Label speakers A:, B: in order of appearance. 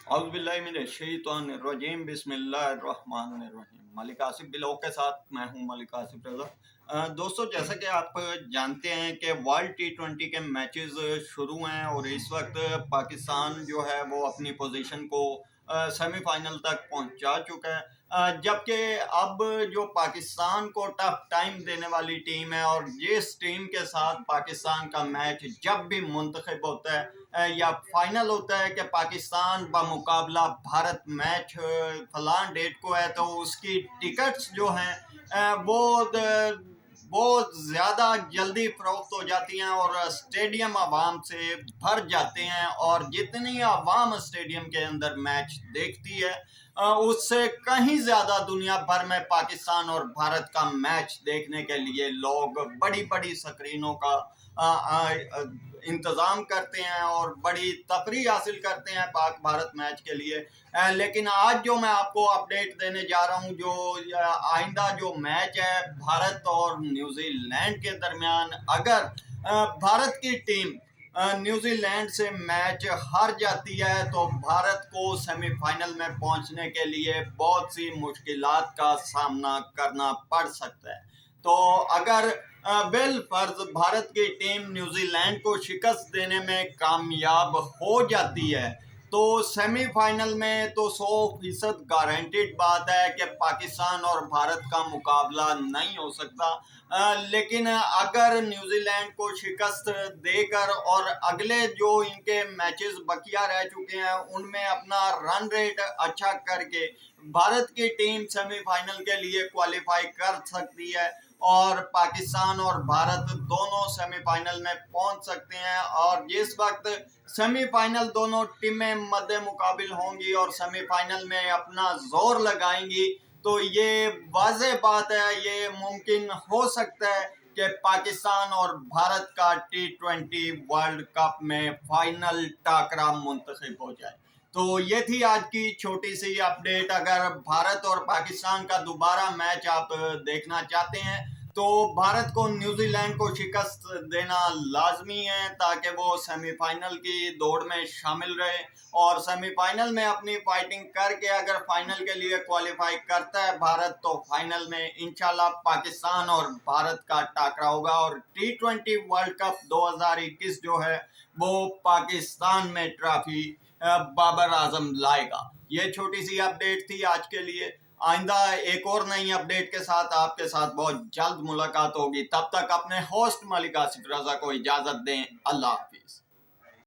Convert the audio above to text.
A: اعوذ باللہ من الشیطان الرجیم بسم اللہ الرحمن الرحیم۔ ملک آصف بلو کے ساتھ میں ہوں ملک آصف رضا۔ دوستو جیسا کہ آپ جانتے ہیں کہ ورلڈ T20 کے میچز شروع ہیں اور اس وقت پاکستان جو ہے وہ اپنی پوزیشن کو سیمی فائنل تک پہنچا چکا ہے، جبکہ اب جو پاکستان کو ٹف ٹائم دینے والی ٹیم ہے اور جس ٹیم کے ساتھ پاکستان کا میچ جب بھی منتخب ہوتا ہے یا فائنل ہوتا ہے کہ پاکستان بمقابلہ بھارت میچ فلاں ڈیٹ کو ہے، تو اس کی ٹکٹس جو ہیں وہ بہت زیادہ جلدی فروخت ہو جاتی ہیں اور اسٹیڈیم عوام سے بھر جاتے ہیں، اور جتنی عوام اسٹیڈیم کے اندر میچ دیکھتی ہے اس سے کہیں زیادہ دنیا بھر میں پاکستان اور بھارت کا میچ دیکھنے کے لیے لوگ بڑی بڑی سکرینوں کا انتظام کرتے ہیں اور بڑی تفریح حاصل کرتے ہیں پاک بھارت میچ کے لیے۔ لیکن آج جو میں آپ کو اپڈیٹ دینے جا رہا ہوں، جو آئندہ جو میچ ہے بھارت اور نیوزی لینڈ کے درمیان، اگر بھارت کی ٹیم نیوزی لینڈ سے میچ ہار جاتی ہے تو بھارت کو سیمی فائنل میں پہنچنے کے لیے بہت سی مشکلات کا سامنا کرنا پڑ سکتا ہے۔ تو اگر بالفرض بھارت کی ٹیم نیوزی لینڈ کو شکست دینے میں کامیاب ہو جاتی ہے تو سیمی فائنل میں تو 100% گارنٹیڈ بات ہے کہ پاکستان اور بھارت کا مقابلہ نہیں ہو سکتا۔ لیکن اگر نیوزی لینڈ کو شکست دے کر اور اگلے جو ان کے میچز بقیہ رہ چکے ہیں ان میں اپنا رن ریٹ اچھا کر کے بھارت کی ٹیم سیمی فائنل کے لیے کوالیفائی کر سکتی ہے اور پاکستان اور بھارت دونوں سیمی فائنل میں پہنچ سکتے ہیں، اور جس وقت سیمی فائنل دونوں ٹیمیں مد مقابل ہوں گی اور سیمی فائنل میں اپنا زور لگائیں گی تو یہ واضح بات ہے، یہ ممکن ہو سکتا ہے کہ پاکستان اور بھارت کا T20 ورلڈ کپ میں فائنل ٹاکرا منتخب ہو جائے۔ تو یہ تھی آج کی چھوٹی سی اپڈیٹ۔ اگر بھارت اور پاکستان کا دوبارہ میچ آپ دیکھنا چاہتے ہیں تو بھارت کو نیوزی لینڈ کو شکست دینا لازمی ہے تاکہ وہ سیمی فائنل کی دوڑ میں شامل رہے، اور سیمی فائنل میں اپنی فائٹنگ کر کے اگر فائنل کے لیے کوالیفائی کرتا ہے بھارت تو فائنل میں انشاءاللہ پاکستان اور بھارت کا ٹاکرا ہوگا، اور T20 ورلڈ کپ 2021 جو ہے وہ پاکستان میں ٹرافی بابر اعظم لائے گا۔ یہ چھوٹی سی اپڈیٹ تھی آج کے لیے۔ آئندہ ایک اور نئی اپڈیٹ کے ساتھ آپ کے ساتھ بہت جلد ملاقات ہوگی۔ تب تک اپنے ہوسٹ ملک آصف رضا کو اجازت دیں۔ اللہ حافظ۔